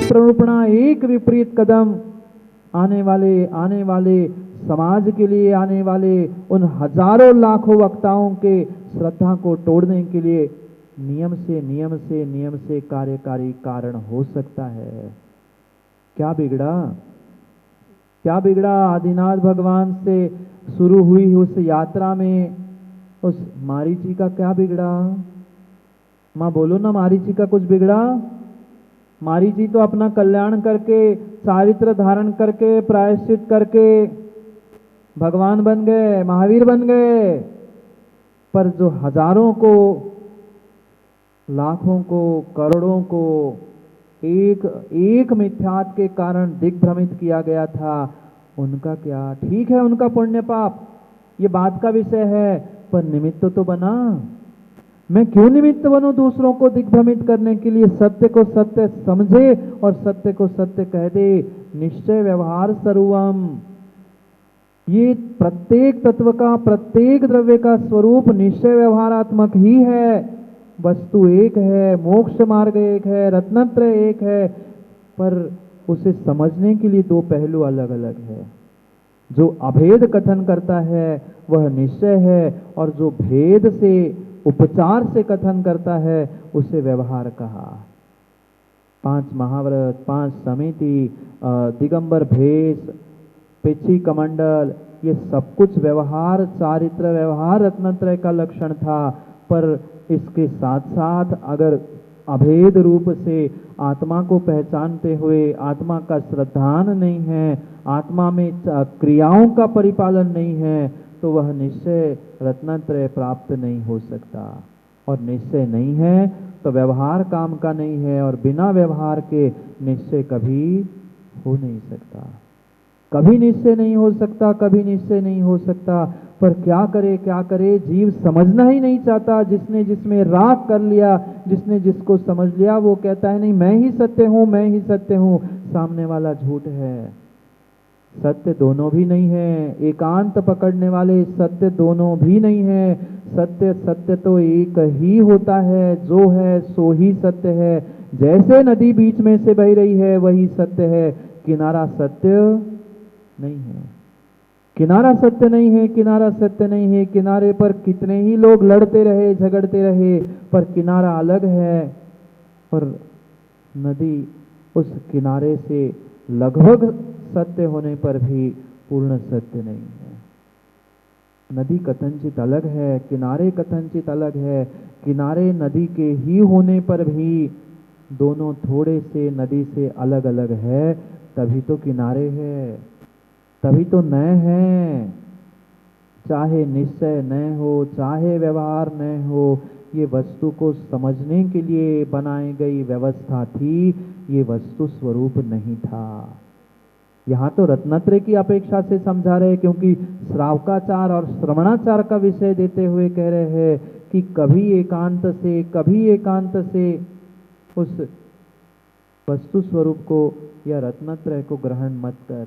एक प्ररूपणा, एक विपरीत कदम आने वाले समाज के लिए, आने वाले उन हजारों लाखों वक्ताओं के श्रद्धा को तोड़ने के लिए नियम से कार्यकारी कारण हो सकता है। क्या बिगड़ा? क्या बिगड़ा? आदिनाथ भगवान से शुरू हुई उस यात्रा में उस मारीची का क्या बिगड़ा? माँ बोलो ना, मारीची का कुछ बिगड़ा? मारीची तो अपना कल्याण करके, चारित्र धारण करके, प्रायश्चित करके भगवान बन गए, महावीर बन गए। पर जो हजारों को, लाखों को, करोड़ों को एक मिथ्यात के कारण दिग्भ्रमित किया गया था, उनका क्या? ठीक है, उनका पुण्य पाप ये बात का विषय है, पर निमित्त तो बना। मैं क्यों निमित्त बनूं दूसरों को दिग्भ्रमित करने के लिए? सत्य को सत्य समझे और सत्य को सत्य कह दे। निश्चय व्यवहार सर्वम, ये प्रत्येक तत्व का, प्रत्येक द्रव्य का स्वरूप निश्चय व्यवहारात्मक ही है। वस्तु एक है, मोक्ष मार्ग एक है, रत्नत्रय एक है, पर उसे समझने के लिए दो पहलू अलग अलग है। जो अभेद कथन करता है वह निश्चय है, और जो भेद से, उपचार से कथन करता है उसे व्यवहार कहा। 5 महाव्रत, 5 समिति, दिगंबर भेष, पिछी कमंडल, ये सब कुछ व्यवहार, चारित्र व्यवहार रत्नत्रय का लक्षण था। पर इसके साथ साथ अगर अभेद रूप से आत्मा को पहचानते हुए आत्मा का श्रद्धान नहीं है, आत्मा में क्रियाओं का परिपालन नहीं है, तो वह निश्चय रत्नत्रय प्राप्त नहीं हो सकता। और निश्चय नहीं है तो व्यवहार काम का नहीं है, और बिना व्यवहार के निश्चय कभी हो नहीं सकता। कभी निश्चय नहीं हो सकता, कभी निश्चय नहीं हो सकता। पर क्या करे, क्या करे? जीव समझना ही नहीं चाहता। जिसने जिसमें राग कर लिया, जिसने जिसको समझ लिया, वो कहता है नहीं मैं ही सत्य हूं, मैं ही सत्य हूं। सामने वाला झूठ है। सत्य दोनों भी नहीं है। एकांत पकड़ने वाले सत्य दोनों भी नहीं है। सत्य सत्य तो एक ही होता है, जो है सो ही सत्य है। जैसे नदी बीच में से बह रही है वही सत्य है, किनारा सत्य नहीं है। किनारा सत्य नहीं है, किनारा सत्य नहीं है। किनारे पर कितने ही लोग लड़ते रहे, झगड़ते रहे, पर किनारा अलग है। और नदी उस किनारे से लगभग सत्य होने पर भी पूर्ण सत्य नहीं है। नदी कथनचित अलग है, किनारे कथनचित अलग है। किनारे नदी के ही होने पर भी दोनों थोड़े से नदी से अलग अलग है, तभी तो किनारे है, तभी तो नए हैं। चाहे निश्चय न हो, चाहे व्यवहार न हो, ये वस्तु को समझने के लिए बनाई गई व्यवस्था थी, ये वस्तु स्वरूप नहीं था। यहाँ तो रत्नत्रय की अपेक्षा से समझा रहे, क्योंकि श्रावकाचार और श्रवणाचार का विषय देते हुए कह रहे हैं कि कभी एकांत से उस वस्तु स्वरूप को या रत्नत्रय को ग्रहण मत कर।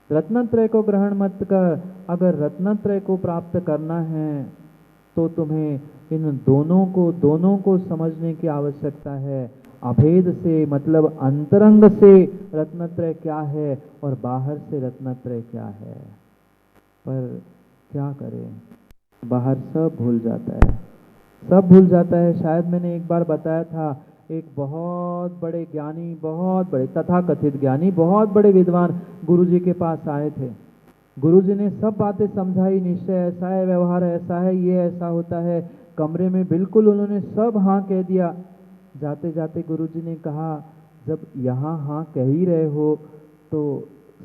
रत्नत्रय को ग्रहण मत कर। अगर रत्नत्रय को प्राप्त करना है तो तुम्हें इन दोनों को समझने की आवश्यकता है। अभेद से मतलब अंतरंग से रत्नत्रय क्या है और बाहर से रत्नत्रय क्या है। पर क्या करें, बाहर सब भूल जाता है, सब भूल जाता है। शायद मैंने एक बार बताया था, एक बहुत बड़े ज्ञानी, बहुत बड़े तथाकथित ज्ञानी, बहुत बड़े विद्वान गुरुजी के पास आए थे। गुरुजी ने सब बातें समझाई, निश्चय ऐसा है, व्यवहार ऐसा है, ये ऐसा होता है। कमरे में बिल्कुल उन्होंने सब हाँ कह दिया। जाते जाते गुरुजी ने कहा, जब यहाँ हाँ कह ही रहे हो तो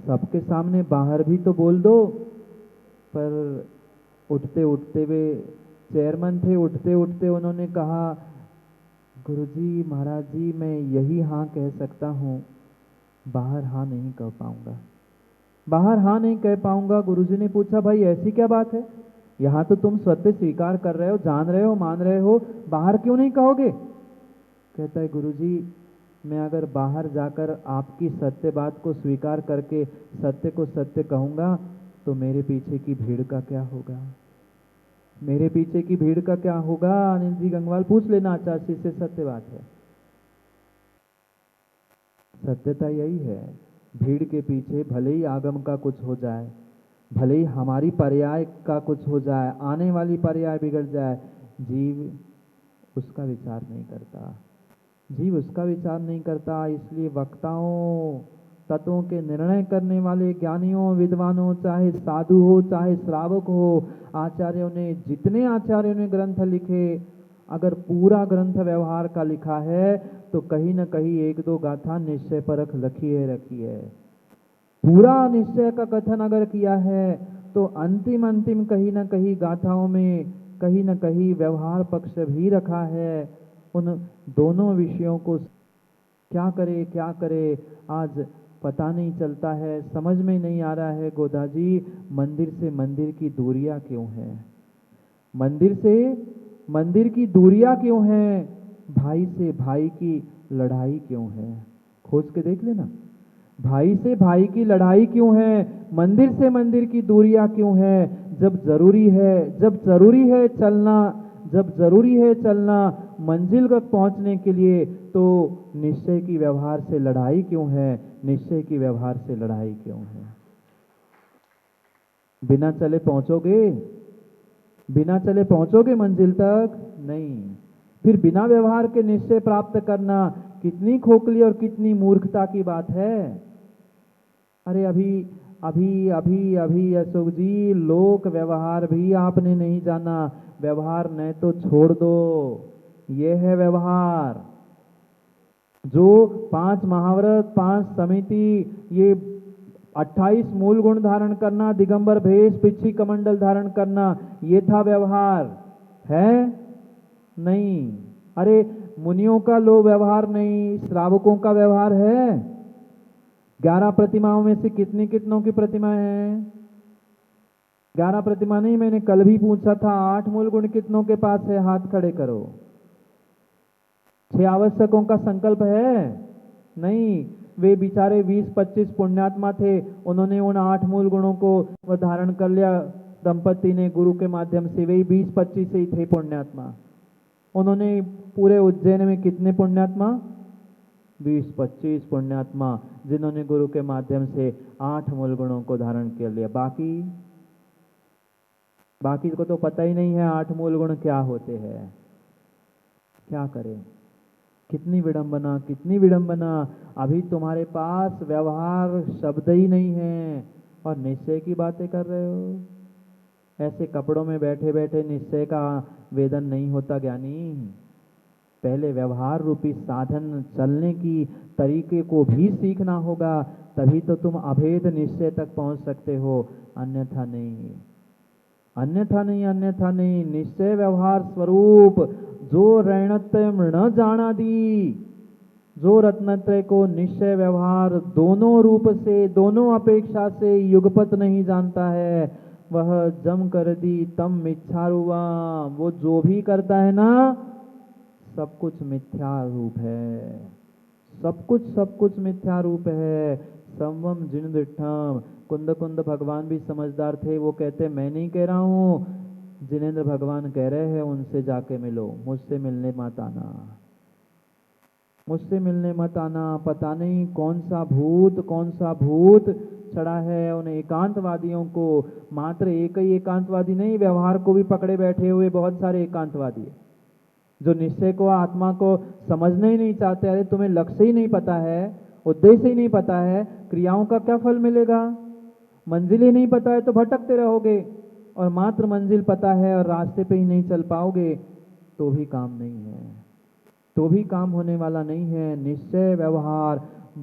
सबके सामने बाहर भी तो बोल दो। पर उठते उठते वे चेयरमैन थे, उठते उठते उन्होंने कहा, गुरुजी महाराज जी मैं यही हाँ कह सकता हूँ, बाहर हाँ नहीं कह पाऊंगा, बाहर हाँ नहीं कह पाऊंगा। गुरुजी ने पूछा, भाई ऐसी क्या बात है, यहाँ तो तुम सत्य स्वीकार कर रहे हो, जान रहे हो, मान रहे हो, बाहर क्यों नहीं कहोगे? कहता है, गुरुजी मैं अगर बाहर जाकर आपकी सत्य बात को स्वीकार करके सत्य को सत्य कहूंगा तो मेरे पीछे की भीड़ का क्या होगा, मेरे पीछे की भीड़ का क्या होगा? अनिल जी गंगवाल पूछ लेना आचार्य से, सत्य बात है। सत्यता यही है, भीड़ के पीछे भले ही आगम का कुछ हो जाए, भले ही हमारी पर्याय का कुछ हो जाए, आने वाली पर्याय बिगड़ जाए, जीव उसका विचार नहीं करता, जीव उसका विचार नहीं करता। इसलिए वक्ताओं, तत्वों के निर्णय करने वाले ज्ञानियों, विद्वानों, चाहे साधु हो चाहे श्रावक हो, आचार्यों ने, जितने आचार्यों ने ग्रंथ लिखे, अगर पूरा ग्रंथ व्यवहार का लिखा है तो कहीं न कहीं एक दो गाथा निश्चय परख रखी है। पूरा निश्चय का कथन अगर किया है तो अंतिम अंतिम कहीं न कहीं गाथाओं में कहीं न कहीं व्यवहार पक्ष भी रखा है। उन दोनों विषयों को क्या करे आज पता नहीं चलता है, समझ में नहीं आ रहा है। गोदा जी, मंदिर से मंदिर की दूरियां क्यों है? मंदिर से मंदिर की दूरियां क्यों है? भाई से भाई की लड़ाई क्यों है? खोज के देख लेना, भाई से भाई की लड़ाई क्यों है? मंदिर से मंदिर की दूरियां क्यों है? जब जरूरी है चलना, जब जरूरी है चलना मंजिल तक पहुंचने के लिए, तो निश्चय की व्यवहार से लड़ाई क्यों है? निश्चय की व्यवहार से लड़ाई क्यों है? बिना चले पहुंचोगे? बिना चले पहुंचोगे मंजिल तक? नहीं। फिर बिना व्यवहार के निश्चय प्राप्त करना कितनी खोखली और कितनी मूर्खता की बात है। अरे अभी अभी अभी अभी अशोक जी, लोक व्यवहार भी आपने नहीं जाना। व्यवहार नहीं तो छोड़ दो, ये है व्यवहार। जो 5 महाव्रत, 5 समिति, ये 28 मूल गुण धारण करना, दिगंबर भेष, पिछी कमंडल धारण करना, ये था व्यवहार है? नहीं। अरे मुनियों का लो व्यवहार नहीं, श्रावकों का व्यवहार है। 11 प्रतिमाओं में से कितनों की प्रतिमा है? 11 प्रतिमा नहीं, मैंने कल भी पूछा था, 8 मूल गुण कितनों के पास है? हाथ खड़े करो। 6 आवश्यकों का संकल्प है? नहीं। वे बेचारे 20-25 पुण्यात्मा थे, उन्होंने उन 8 मूल गुणों को धारण कर लिया। दंपति ने गुरु के माध्यम से, वे 20-25 ही थे पुण्यात्मा। उन्होंने पूरे उज्जैन में कितने पुण्यात्मा? 20-25 पुण्यात्मा, जिन्होंने गुरु के माध्यम से 8 मूल गुणों को धारण कर लिया। बाकी को तो पता ही नहीं है 8 मूल गुण क्या होते हैं। क्या करें? कितनी विडंबना, कितनी विडंबना। अभी तुम्हारे पास व्यवहार शब्द ही नहीं है और निश्चय की बातें कर रहे हो। ऐसे कपड़ों में बैठे बैठे निश्चय का वेदन नहीं होता ज्ञानी। पहले व्यवहार रूपी साधन, चलने की तरीके को भी सीखना होगा, तभी तो तुम अभेद निश्चय तक पहुंच सकते हो। अन्यथा नहीं, अन्यथा नहीं, अन्यथा नहीं। निश्चय व्यवहार स्वरूप जो ऋणत्रय न जाना दी, जो रत्नत्रय को निश्चय व्यवहार दोनों रूप से, दोनों अपेक्षा से युगपत नहीं जानता है, वह जम कर दी तम मिथ्यारुवा। वो जो भी करता है ना, सब कुछ मिथ्या रूप है। सब कुछ मिथ्या रूप है। संवम जिनेन्द्रम। कुंद भगवान भी समझदार थे, वो कहते मैं नहीं कह रहा हूं, जिनेन्द्र भगवान कह रहे हैं उनसे जाके मिलो, मुझसे मिलने मत आना, मुझसे मिलने मत आना। पता नहीं कौन सा भूत चढ़ा है उन एकांतवादियों को। मात्र एक ही एकांतवादी नहीं, व्यवहार को भी पकड़े बैठे हुए बहुत सारे एकांतवादी है, जो निश्चय को, आत्मा को समझना ही नहीं चाहते। अरे तुम्हें लक्ष्य ही नहीं पता है, उद्देश्य ही नहीं पता है, क्रियाओं का क्या फल मिलेगा? मंजिल ही नहीं पता है तो भटकते रहोगे, और मात्र मंजिल पता है और रास्ते पे ही नहीं चल पाओगे तो भी काम नहीं है, तो भी काम होने वाला नहीं है। निश्चय व्यवहार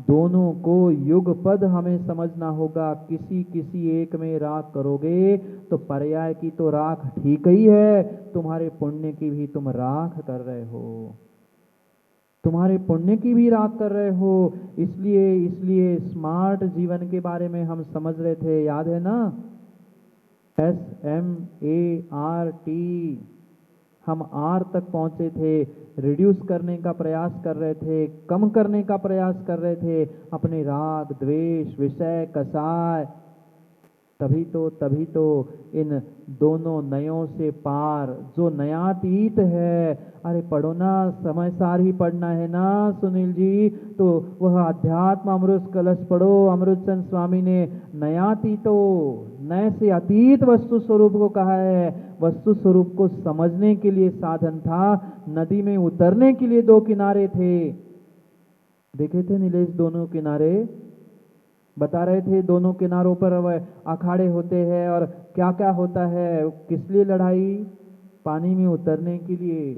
दोनों को युगपद हमें समझना होगा। किसी एक में राख करोगे तो पर्याय की तो राख ठीक ही है, तुम्हारे पुण्य की भी तुम राख कर रहे हो, तुम्हारे पुण्य की भी राख कर रहे हो। इसलिए स्मार्ट जीवन के बारे में हम समझ रहे थे, याद है ना? SMART, हम R तक पहुंचे थे, रिड्यूस करने का प्रयास कर रहे थे, कम करने का प्रयास कर रहे थे अपने राग, द्वेष, विषय, कसाय, तभी तो इन दोनों नयों से पार जो नयातीत है, अरे पढ़ो ना, समय सार ही पढ़ना है ना सुनील जी, तो वह अध्यात्म अमृत कलश पढ़ो। अमृतचंद स्वामी ने नयातीतो, नए से अतीत वस्तु स्वरूप को कहा है। वस्तु स्वरूप को समझने के लिए साधन था, नदी में उतरने के लिए दो किनारे थे। देखे थे नीलेश दोनों किनारे, बता रहे थे दोनों किनारों पर अखाड़े होते हैं और क्या क्या होता है, किस लिए लड़ाई, पानी में उतरने के लिए।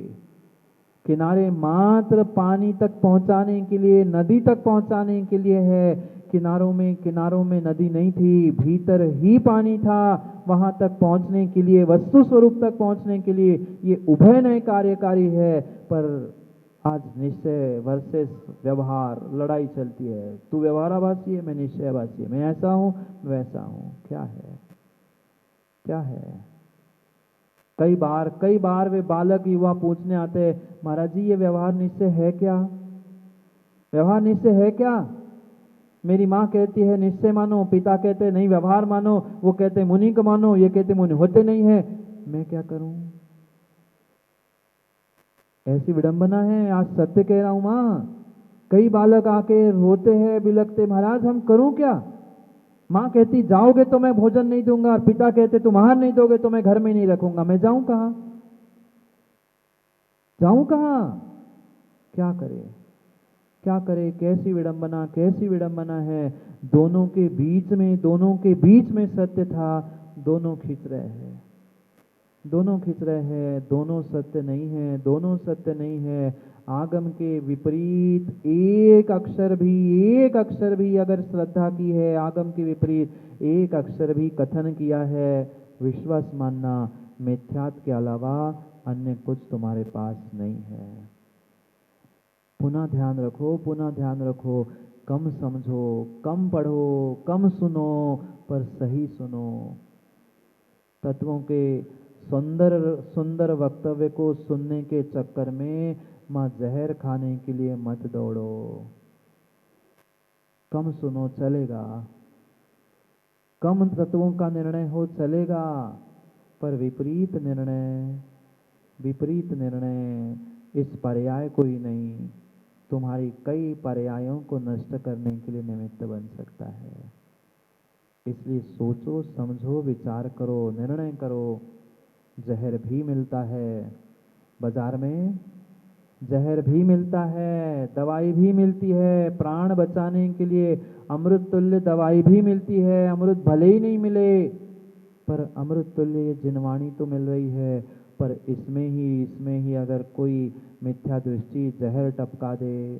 किनारे मात्र पानी तक पहुंचाने के लिए, नदी तक पहुंचाने के लिए है। किनारों में नदी नहीं थी, भीतर ही पानी था। वहां तक पहुंचने के लिए, वस्तु स्वरूप तक पहुंचने के लिए ये उभय नए कार्यकारी है। पर आज निश्चय वर्सेस व्यवहार, लड़ाई चलती है। तू व्यवहाराभासी है, मैं निश्चयभासी है, मैं ऐसा हूं वैसा हूं। क्या है, क्या है? कई बार वे बालक युवा पूछने आते हैं, महाराज जी ये व्यवहार निश्चय है क्या? व्यवहार निश्चय है क्या? मेरी माँ कहती है निश्चय मानो, पिता कहते नहीं व्यवहार मानो, वो कहते मुनि को मानो, ये कहते मुनि होते नहीं है। मैं क्या करूं? ऐसी विडंबना है। आज सत्य कह रहा हूं माँ। कई बालक आके रोते हैं, बिलखते, महाराज हम करूं क्या? माँ कहती जाओगे तो मैं भोजन नहीं दूंगा, और पिता कहते तुम आहार नहीं दोगे तो मैं घर में नहीं रखूंगा। मैं जाऊं कहां? जाऊं कहां? क्या करे, क्या करे? कैसी विडंबना, कैसी विडंबना है। दोनों के बीच में सत्य था। दोनों खींच रहे हैं, दोनों सत्य नहीं है, दोनों सत्य नहीं है। आगम के विपरीत एक अक्षर भी अगर श्रद्धा की है, आगम के विपरीत एक अक्षर भी कथन किया है, विश्वास मानना, मिथ्यात्व के अलावा अन्य कुछ तुम्हारे पास नहीं है। पुनः ध्यान रखो, कम समझो, कम पढ़ो, कम सुनो, पर सही सुनो। तत्वों के सुंदर वक्तव्य को सुनने के चक्कर में मां जहर खाने के लिए मत दौड़ो। कम सुनो चलेगा, कम तत्वों का निर्णय हो चलेगा, पर विपरीत निर्णय इस पर्याय को ही नहीं, तुम्हारी कई पर्यायों को नष्ट करने के लिए निमित्त बन सकता है। इसलिए सोचो, समझो, विचार करो, निर्णय करो। जहर भी मिलता है बाजार में, जहर भी मिलता है, दवाई भी मिलती है प्राण बचाने के लिए। अमृत तुल्य दवाई भी मिलती है, अमृत भले ही नहीं मिले, पर अमृत तुल्य ये जिनवाणी तो मिल रही है। पर इसमें ही अगर कोई मिथ्या दृष्टि जहर टपका दे,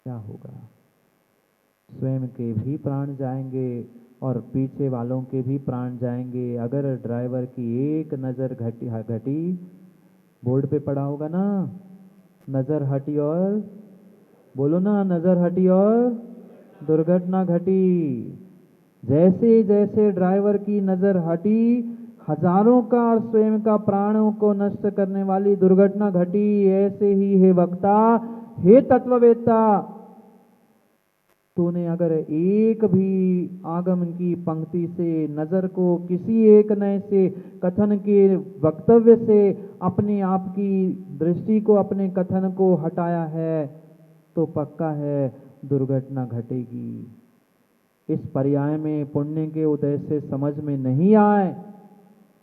क्या होगा? स्वयं के भी प्राण जाएंगे और पीछे वालों के भी प्राण जाएंगे। अगर ड्राइवर की एक नज़र घटी, बोर्ड पे पड़ा होगा ना, नज़र हटी और, बोलो ना, नज़र हटी और दुर्घटना घटी। जैसे जैसे ड्राइवर की नज़र हटी, हजारों का और स्वयं का प्राणों को नष्ट करने वाली दुर्घटना घटी। ऐसे ही हे वक्ता, हे तत्ववेत्ता, तूने अगर एक भी आगम की पंक्ति से, नजर को किसी एक नए से कथन के वक्तव्य से अपने आप की दृष्टि को, अपने कथन को हटाया है, तो पक्का है दुर्घटना घटेगी। इस पर्याय में पुण्य के उदय से समझ में नहीं आए,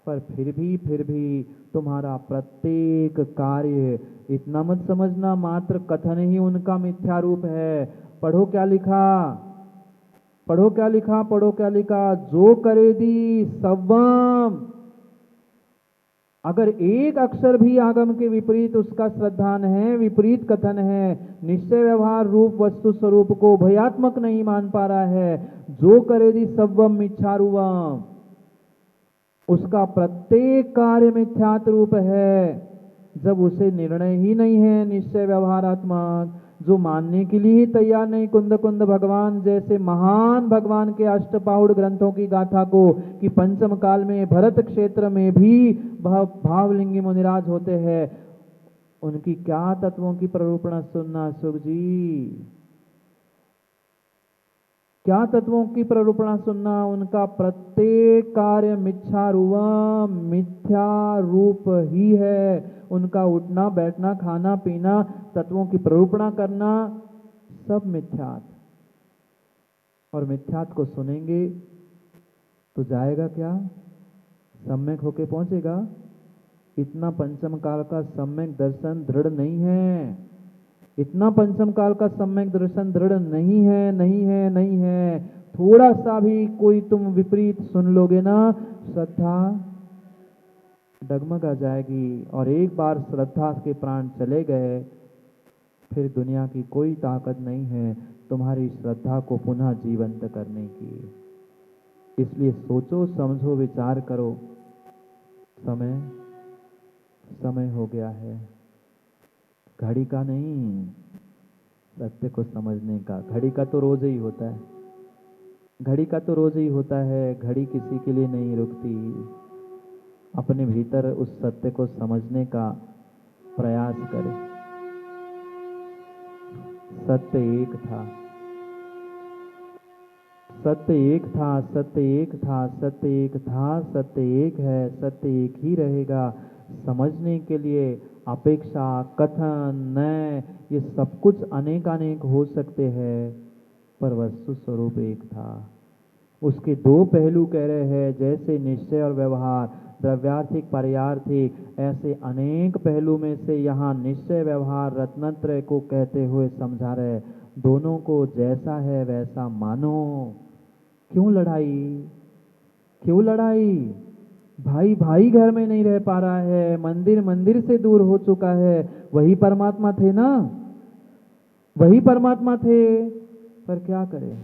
पर फिर भी तुम्हारा प्रत्येक कार्य, इतना मत समझना मात्र कथन ही उनका मिथ्या रूप है। पढ़ो क्या लिखा, जो करे दी सवम। अगर एक अक्षर भी आगम के विपरीत उसका श्रद्धान है, विपरीत कथन है, निश्चय व्यवहार रूप वस्तु स्वरूप को भयात्मक नहीं मान पा रहा है, जो करे दी सवम मिच्छारुवम, उसका प्रत्येक कार्य मिथ्यात्व रूप है। जब उसे निर्णय ही नहीं है निश्चय व्यवहारात्मक, जो मानने के लिए ही तैयार नहीं, कुंद भगवान जैसे महान भगवान के अष्टपाहुड़ ग्रंथों की गाथा को, कि पंचम काल में भरत क्षेत्र में भी भावलिंगी मुनिराज होते हैं, उनकी क्या तत्वों की प्ररूपणा सुनना सुख जी। क्या तत्वों की प्ररूपणा सुनना? उनका प्रत्येक कार्य मिथ्यारूपम, मिथ्या रूप ही है। उनका उठना बैठना खाना पीना तत्वों की प्ररूपणा करना सब मिथ्यात। और मिथ्यात को सुनेंगे तो जाएगा क्या? सम्यक होके पहुंचेगा। इतना पंचम काल का सम्यक दर्शन दृढ़ नहीं है। इतना पंचम काल का सम्यक दर्शन दृढ़ नहीं है, नहीं है, नहीं है। थोड़ा सा भी कोई तुम विपरीत सुन लोगे ना, श्रद्धा डगमगा जाएगी। और एक बार श्रद्धा के प्राण चले गए, फिर दुनिया की कोई ताकत नहीं है तुम्हारी श्रद्धा को पुनः जीवंत करने की। इसलिए सोचो, समझो, विचार करो। समय समय हो गया है, घड़ी का नहीं, सत्य को समझने का। घड़ी का तो रोज ही होता है, घड़ी का तो रोज ही होता है। घड़ी किसी के लिए नहीं रुकती। अपने भीतर उस सत्य को समझने का प्रयास करें। सत्य एक था, सत्य एक था, सत्य एक था, सत्य एक था, सत्य एक है, सत्य एक ही रहेगा। समझने के लिए अपेक्षा, कथन, नय, ये सब कुछ अनेक अनेक हो सकते हैं, पर वस्तु स्वरूप एक था। उसके दो पहलू कह रहे हैं, जैसे निश्चय और व्यवहार, द्रव्यार्थिक पारयार्थिक, ऐसे अनेक पहलू में से यहाँ निश्चय व्यवहार रत्नत्रय को कहते हुए समझा रहे। दोनों को जैसा है वैसा मानो। क्यों लड़ाई? क्यों लड़ाई? भाई भाई घर में नहीं रह पा रहा है, मंदिर मंदिर से दूर हो चुका है। वही परमात्मा थे ना, वही परमात्मा थे, पर क्या करे,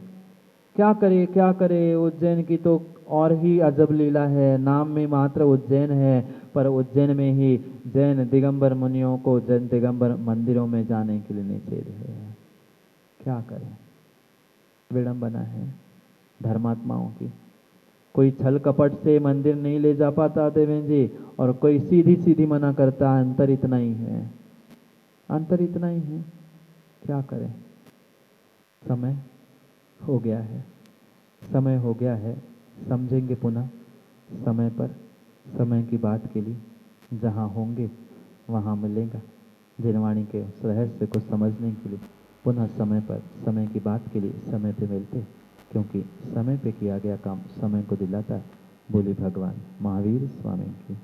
क्या करे, क्या करे। उज्जैन की तो और ही अजब लीला है। नाम में मात्र उज्जैन है, पर उज्जैन में ही जैन दिगंबर मुनियों को जैन दिगंबर मंदिरों में जाने के लिए निषेध है। क्या करें, विडंबना है धर्मात्माओं की। कोई छल कपट से मंदिर नहीं ले जा पाता देवेंद्र जी, और कोई सीधी सीधी मना करता। अंतर इतना ही है, अंतर इतना ही है। क्या करें, समय हो गया है, समय हो गया है। समझेंगे पुनः समय पर, समय की बात के लिए जहाँ होंगे वहाँ मिलेगा। जिनवाणी के रहस्य को समझने के लिए पुनः समय पर, समय की बात के लिए समय पे मिलते, क्योंकि समय पे किया गया काम समय को दिलाता है। बोले भगवान महावीर स्वामी की।